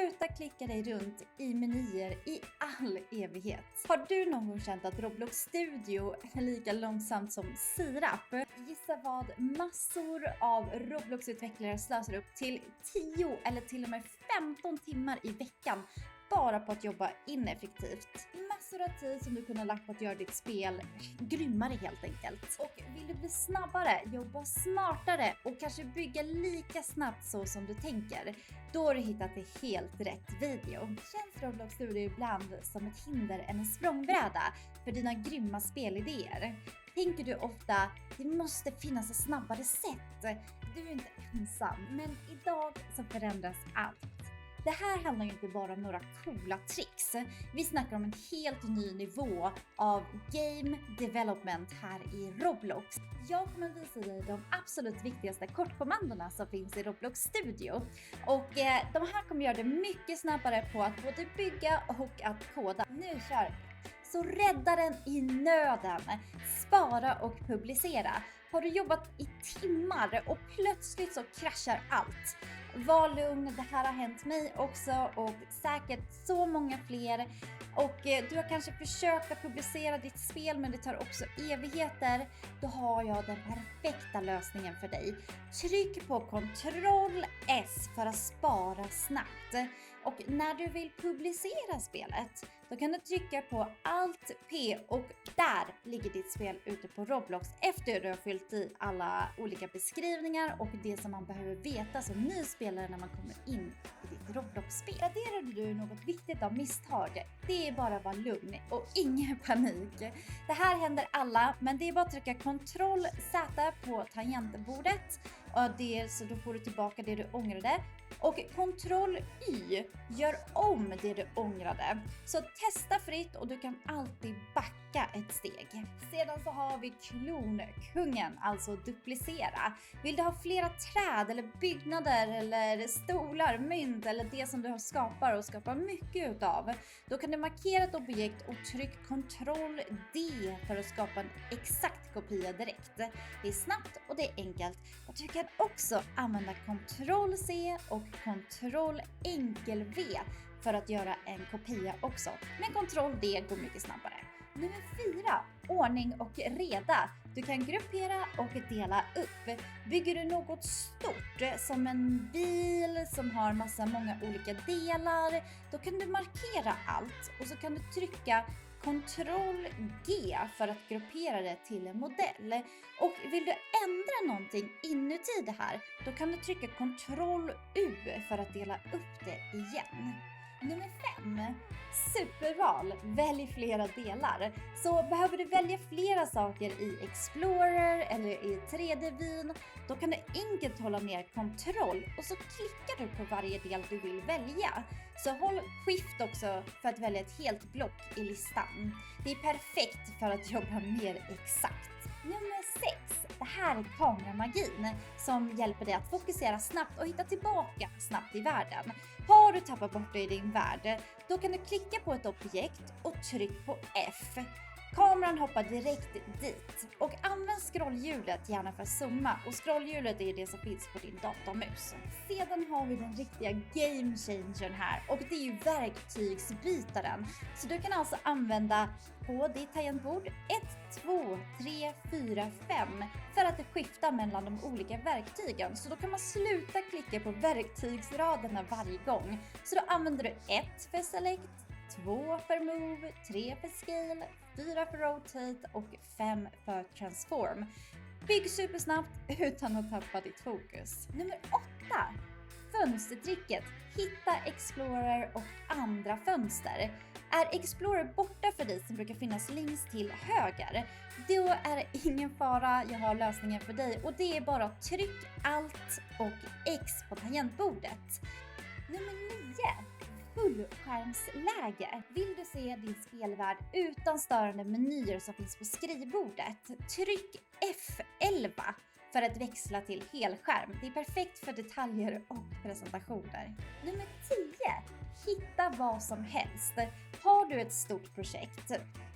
sluta klicka dig runt i menyer i all evighet. Har du någon gång känt att Roblox Studio är lika långsamt som sirap? Gissa vad, massor av Roblox-utvecklare slösar upp till 10 eller till och med 15 timmar i veckan bara på att jobba ineffektivt. Massor av tid som du kunde ha lagt på att göra ditt spel grymmare helt enkelt. Och vill du bli snabbare, jobba smartare och kanske bygga lika snabbt så som du tänker, då har du hittat det helt rätt video. Känns Roblox Studio ibland som ett hinder än en språngbräda för dina grymma spelidéer? Tänker du ofta, det måste finnas ett snabbare sätt? Du är inte ensam, men idag så förändras allt. Det här handlar ju inte bara om några coola tricks. Vi snackar om en helt ny nivå av game development här i Roblox. Jag kommer visa dig de absolut viktigaste kortkommandona som finns i Roblox Studio. Och de här kommer göra det mycket snabbare på att både bygga och att koda. Nu kör vi! Så rädda den i nöden, spara och publicera. Har du jobbat i timmar och plötsligt så kraschar allt? Var lugn, det här har hänt mig också och säkert så många fler. Och du har kanske försökt att publicera ditt spel men det tar också evigheter. Då har jag den perfekta lösningen för dig. Tryck på Ctrl S för att spara snabbt. Och när du vill publicera spelet, då kan du trycka på Alt P och där ligger ditt spel ute på Roblox efter att du har fyllt i alla olika beskrivningar och det som man behöver veta som ny spelare när man kommer in i ditt Roblox-spel. Raderade du något viktigt av misstag, det är bara att vara lugn och ingen panik. Det här händer alla, men det är bara att trycka Ctrl Z på tangentbordet och så då får du tillbaka det du ångrade. Och Ctrl Y gör om det du ångrade. Så testa fritt och du kan alltid backa ett steg. Sedan så har vi klonkungen, alltså duplicera. Vill du ha flera träd eller byggnader eller stolar, mynt eller det som du skapar mycket utav, då kan du markera ett objekt och tryck Ctrl D för att skapa en exakt kopia direkt. Det är snabbt och det är enkelt. Och du kan också använda Ctrl C och Ctrl enkel V för att göra en kopia också. Men Ctrl D går mycket snabbare. Nummer 4. Ordning och reda. Du kan gruppera och dela upp. Bygger du något stort som en bil som har många olika delar, då kan du markera allt och så kan du trycka Ctrl G för att gruppera det till en modell. Och vill du ändra någonting inuti det här, då kan du trycka Ctrl U för att dela upp det igen. Nummer 5. Superval. Välj flera delar. Så behöver du välja flera saker i Explorer eller i 3D-vyn, då kan du enkelt hålla ner Ctrl och så klickar du på varje del du vill välja. Så håll Shift också för att välja ett helt block i listan. Det är perfekt för att jobba mer exakt. Nummer 6. Det här är kameramagin som hjälper dig att fokusera snabbt och hitta tillbaka snabbt i världen. Har du tappat bort dig i din värld, då kan du klicka på ett objekt och tryck på F. Kameran hoppar direkt dit och använd scrollhjulet gärna för att zooma, och scrollhjulet är det som finns på din datormus. Sedan har vi den riktiga game changern här och det är ju verktygsbytaren. Så du kan alltså använda på ditt tangentbord 1, 2, 3, 4, 5 för att skifta mellan de olika verktygen. Så då kan man sluta klicka på verktygsraderna varje gång. Så då använder du 1 för select, 2 för move, 3 för scale, 4 för rotate och 5 för transform. Bygg supersnabbt utan att tappa ditt fokus. Nummer 8. Fönstertricket. Hitta Explorer och andra fönster. Är Explorer borta för dig som brukar finnas längst till höger, då är det ingen fara, jag har lösningen för dig och det är bara att tryck Alt och X på tangentbordet. Nummer 9. Fullskärmsläge. Vill du se din spelvärld utan störande menyer som finns på skrivbordet, tryck F11 för att växla till helskärm. Det är perfekt för detaljer och presentationer. Nummer 10. Hitta vad som helst. Har du ett stort projekt,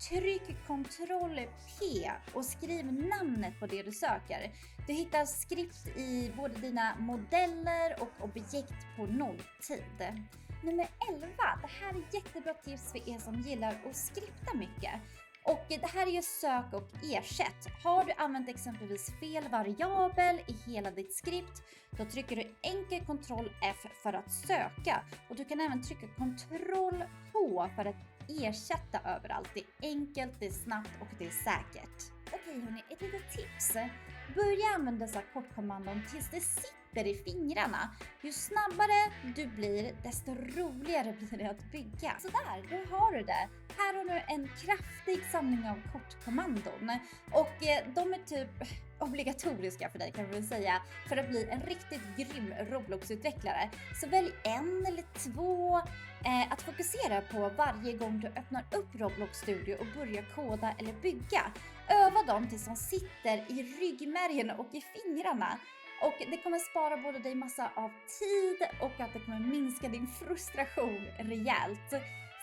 tryck Ctrl P och skriv namnet på det du söker. Du hittar skript i både dina modeller och objekt på nolltid. Nummer 11. Det här är jättebra tips för er som gillar att skripta mycket. Och det här är ju sök och ersätt. Har du använt exempelvis fel variabel i hela ditt skript, då trycker du enkel Ctrl F för att söka. Och du kan även trycka Ctrl H för att ersätta överallt. Det är enkelt, det är snabbt och det är säkert. Okej hörni, ett litet tips. Börja använda dessa kortkommandon tills det sitter i fingrarna. Ju snabbare du blir, desto roligare blir det att bygga. Sådär, då har du det. Här har du en kraftig samling av kortkommandon. Och de är typ obligatoriska för dig kan man väl säga, för att bli en riktigt grym Roblox-utvecklare. Så välj en eller två att fokusera på varje gång du öppnar upp Roblox Studio och börjar koda eller bygga. Öva dem tills de sitter i ryggmärgen och i fingrarna. Och det kommer spara både dig massa av tid och att det kommer minska din frustration rejält.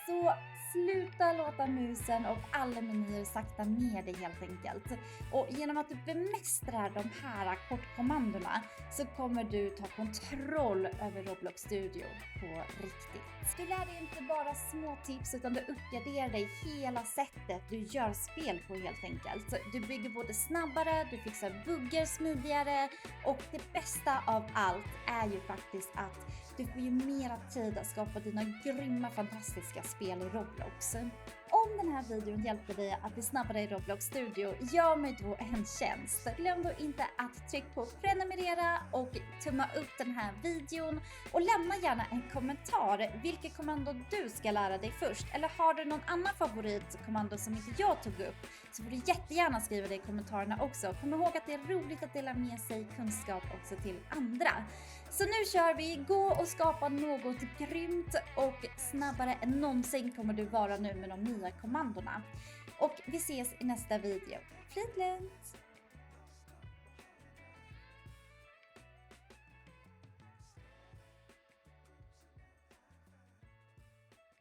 Så sluta låta musen och alla menyer sakta ner dig helt enkelt. Och genom att du bemästrar de här kortkommandona så kommer du ta kontroll över Roblox Studio på riktigt. Du lär dig inte bara små tips utan du uppgraderar dig hela sättet du gör spel på helt enkelt. Du bygger både snabbare, du fixar buggar smidigare och det bästa av allt är ju faktiskt att du får ju mera tid att skapa dina grymma fantastiska spel i Roblox. Om den här videon hjälpte dig att bli snabbare i Roblox Studio, gör mig då en tjänst. Glöm då inte att trycka på prenumerera och tumma upp den här videon. Och lämna gärna en kommentar vilket kommando du ska lära dig först. Eller har du någon annan favoritkommando som inte jag tog upp, så får du jättegärna skriva det i kommentarerna också. Kom ihåg att det är roligt att dela med sig kunskap också till andra. Så nu kör vi, gå och skapa något grymt och snabbare än någonsin kommer du vara nu med de nya kommandona. Och vi ses i nästa video. Fridlund!